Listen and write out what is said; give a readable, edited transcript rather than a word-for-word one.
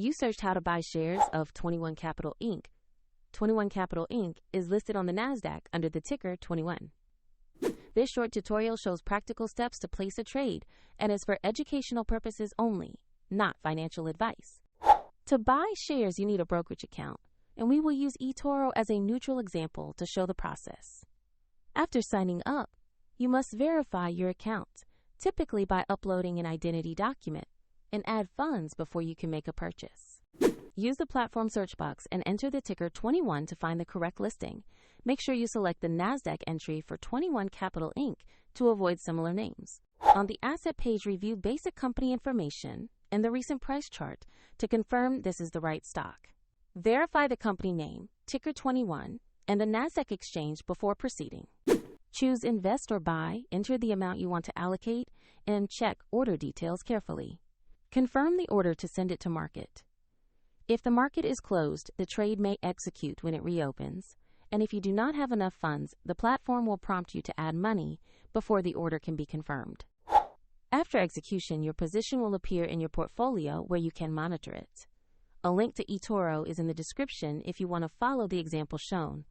You searched how to buy shares of 21 Capital Inc. 21 Capital Inc. is listed on the NASDAQ under the ticker 21. This short tutorial shows practical steps to place a trade and is for educational purposes only, not financial advice. To buy shares, you need a brokerage account, and we will use eToro as a neutral example to show the process. After signing up, you must verify your account, typically by uploading an identity document, and add funds before you can make a purchase. Use the platform search box and enter the ticker 21 to find the correct listing. Make sure you select the NASDAQ entry for 21 Capital Inc. to avoid similar names. On the asset page, review basic company information and the recent price chart to confirm this is the right stock. Verify the company name, ticker 21, and the NASDAQ exchange before proceeding. Choose Invest or Buy, enter the amount you want to allocate, and check order details carefully. Confirm the order to send it to market. If the market is closed, the trade may execute when it reopens, and if you do not have enough funds, the platform will prompt you to add money before the order can be confirmed. After execution, your position will appear in your portfolio where you can monitor it. A link to eToro is in the description if you want to follow the example shown.